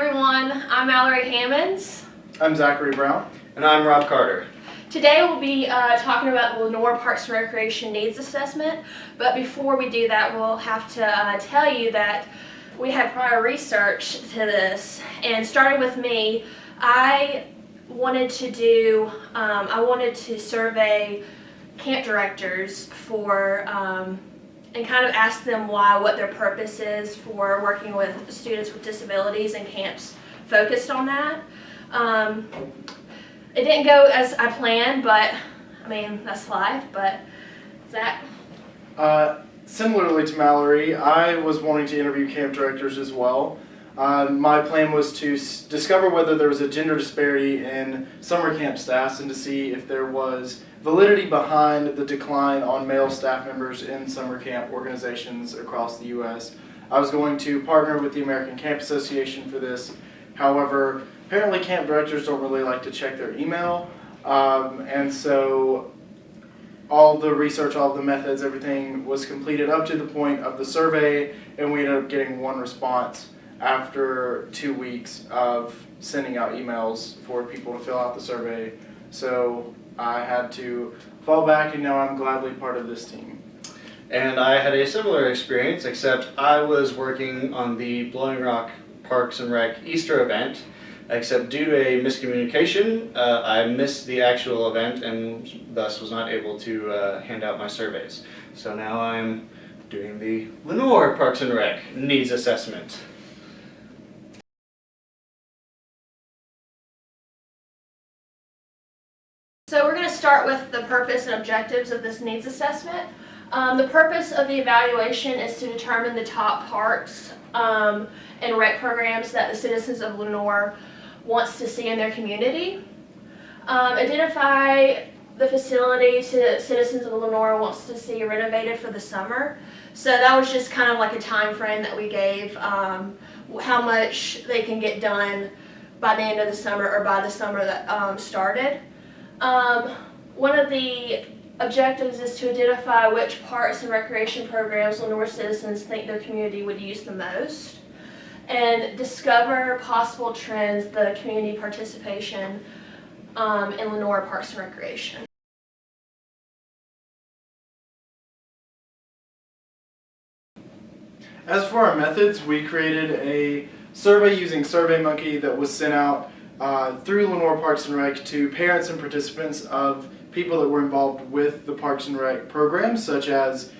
everyone, I'm Mallory Hammonds. I'm Zachary Brown. And I'm Rob Carter. Today we'll be talking about the Lenoir Parks and Recreation Needs Assessment, but before we do that we'll have to tell you that we had prior research to this, and starting with me, I wanted to survey camp directors for and kind of ask them what their purpose is for working with students with disabilities, and camps focused on that. It didn't go as I planned, but I mean, that's life. But Zach? Similarly to Mallory, I was wanting to interview camp directors as well. My plan was to discover whether there was a gender disparity in summer camp staffs and to see if there was validity behind the decline on male staff members in summer camp organizations across the U.S. I was going to partner with the American Camp Association for this. However, apparently camp directors don't really like to check their email, and so all the research, all the methods, everything was completed up to the point of the survey, and we ended up getting one response after 2 weeks of sending out emails for people to fill out the survey. So I had to fall back, and now I'm gladly part of this team. And I had a similar experience, except I was working on the Blowing Rock Parks and Rec Easter event, except due to a miscommunication, I missed the actual event and thus was not able to hand out my surveys. So now I'm doing the Lenoir Parks and Rec Needs Assessment. So we're going to start with the purpose and objectives of this needs assessment. The purpose of the evaluation is to determine the top parks and rec programs that the citizens of Lenoir wants to see in their community. Identify the facilities that citizens of Lenoir wants to see renovated for the summer. So that was just kind of like a time frame that we gave, how much they can get done by the end of the summer or by the summer that started. One of the objectives is to identify which parks and recreation programs Lenoir citizens think their community would use the most, and discover possible trends the community participation in Lenoir Parks and Recreation. As for our methods, we created a survey using SurveyMonkey that was sent out through Lenoir Parks and Rec to parents and participants of people that were involved with the Parks and Rec programs, such as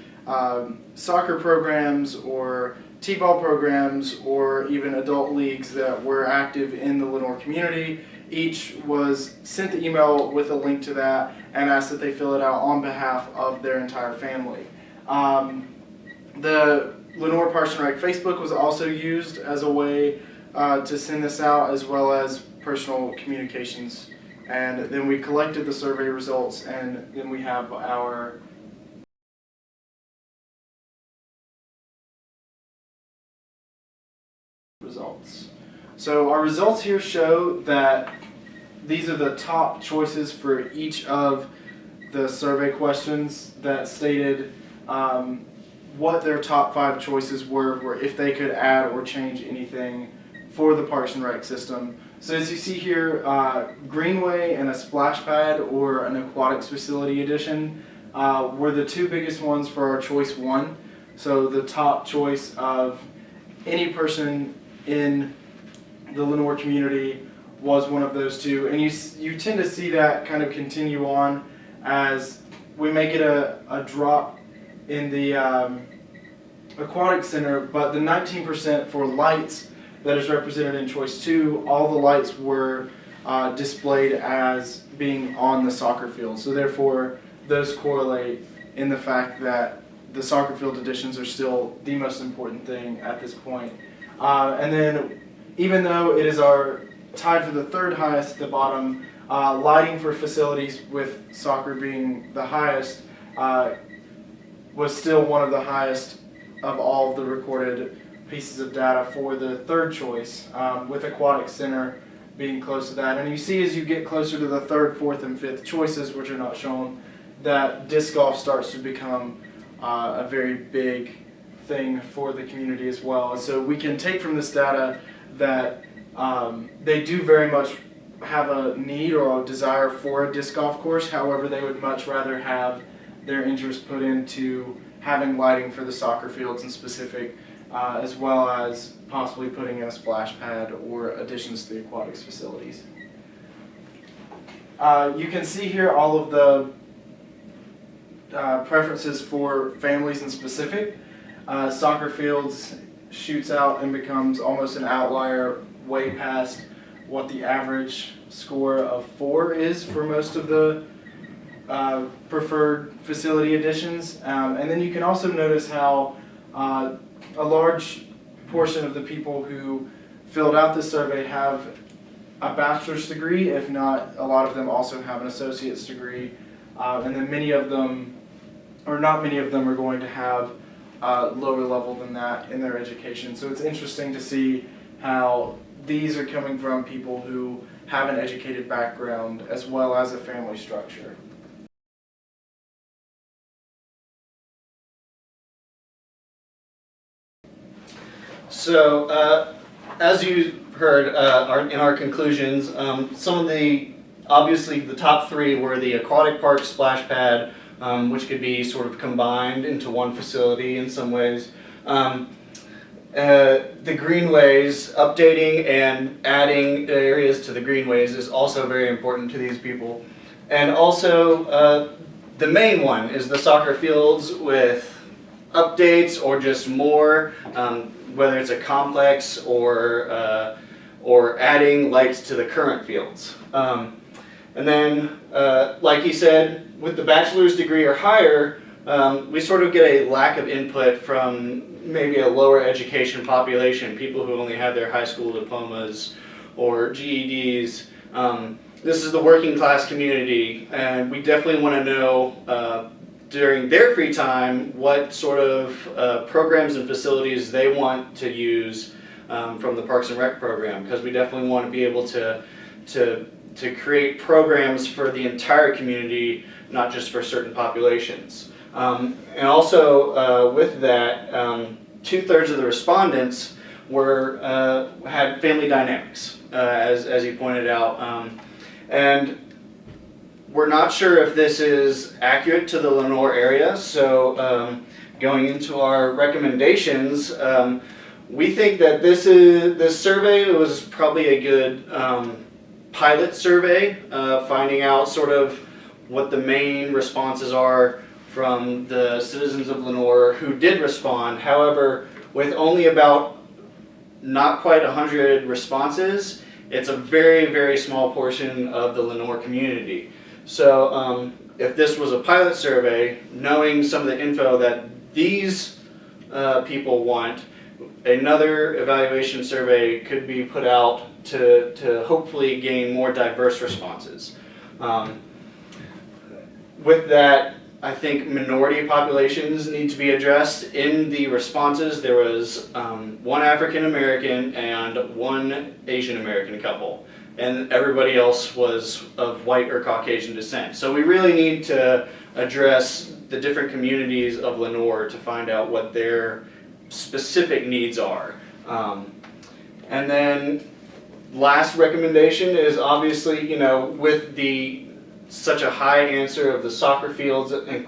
soccer programs or T-ball programs or even adult leagues that were active in the Lenoir community. Each was sent the email with a link to that and asked that they fill it out on behalf of their entire family. The Lenoir Parks and Rec Facebook was also used as a way to send this out, as well as personal communications. And then we collected the survey results, and then we have our results. So our results here show that these are the top choices for each of the survey questions that stated what their top 5 choices were if they could add or change anything for the Parks and Rec system. So as you see here, Greenway and a splash pad or an aquatics facility addition were the 2 biggest ones for our choice 1. So the top choice of any person in the Lenoir community was one of those 2, and you tend to see that kind of continue on as we may get a drop in the aquatic center, but the 19% for lights that is represented in choice 2, all the lights were displayed as being on the soccer field. So therefore, those correlate in the fact that the soccer field additions are still the most important thing at this point. And then, even though it is tied for the 3rd highest at the bottom, lighting for facilities with soccer being the highest was still one of the highest of all of the recorded pieces of data for the 3rd choice, with aquatic center being close to that. And you see as you get closer to the 3rd, 4th, and 5th choices, which are not shown, that disc golf starts to become a very big thing for the community as well. And so we can take from this data that They do very much have a need or a desire for a disc golf course. However, they would much rather have their interest put into having lighting for the soccer fields in specific, as well as possibly putting in a splash pad or additions to the aquatics facilities. You can see here all of the preferences for families in specific. Soccer fields shoots out and becomes almost an outlier, way past what the average score of 4 is for most of the preferred facility additions. And then you can also notice how a large portion of the people who filled out this survey have a bachelor's degree, if not a lot of them also have an associate's degree. And then many of them, or not many of them, are going to have lower level than that in their education. So it's interesting to see how these are coming from people who have an educated background as well as a family structure. So, as you heard in our conclusions, some of obviously the top 3 were the aquatic park splash pad, which could be sort of combined into one facility in some ways. The greenways, updating and adding areas to the greenways is also very important to these people. And also, the main one is the soccer fields with updates or just more, whether it's a complex or adding lights to the current fields. And then, like he said, with the bachelor's degree or higher, we sort of get a lack of input from maybe a lower education population, people who only have their high school diplomas or GEDs. This is the working class community, and we definitely want to know during their free time what sort of programs and facilities they want to use from the Parks and Rec program, because we definitely want to be able to create programs for the entire community, not just for certain populations. And also with that, 2/3 of the respondents had family dynamics, as he pointed out, and we're not sure if this is accurate to the Lenoir area. So going into our recommendations, we think that this survey was probably a good pilot survey, finding out sort of what the main responses are from the citizens of Lenoir who did respond. However, with only about not quite 100 responses, it's a very, very small portion of the Lenoir community. So if this was a pilot survey, knowing some of the info that these people want, another evaluation survey could be put out to hopefully gain more diverse responses. With that, I think minority populations need to be addressed. In the responses, there was 1 African American and 1 Asian American couple, and everybody else was of white or Caucasian descent. So we really need to address the different communities of Lenoir to find out what their specific needs are. And then last recommendation is obviously, with such a high answer of the soccer fields and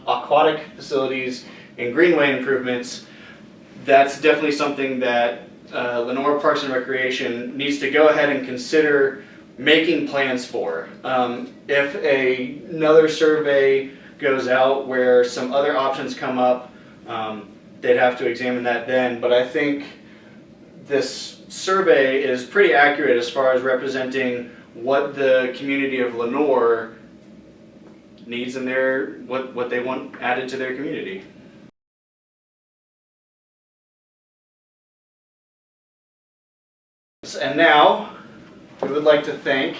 aquatic facilities and greenway improvements, that's definitely something that Lenoir Parks and Recreation needs to go ahead and consider making plans for. If another survey goes out where some other options come up, they'd have to examine that then. But I think this survey is pretty accurate as far as representing what the community of Lenoir needs in what they want added to their community. And now, we would like to thank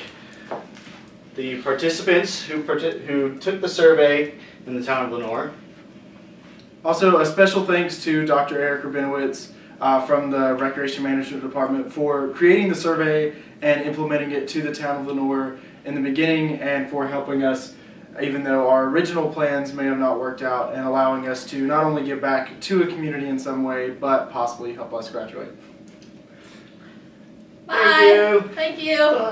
the participants who took the survey in the town of Lenoir. Also, a special thanks to Dr. Eric Rabinowitz from the Recreation Management Department for creating the survey and implementing it to the town of Lenoir in the beginning, and for helping us, even though our original plans may have not worked out, and allowing us to not only give back to a community in some way, but possibly help us graduate. Bye. Thank you. Thank you.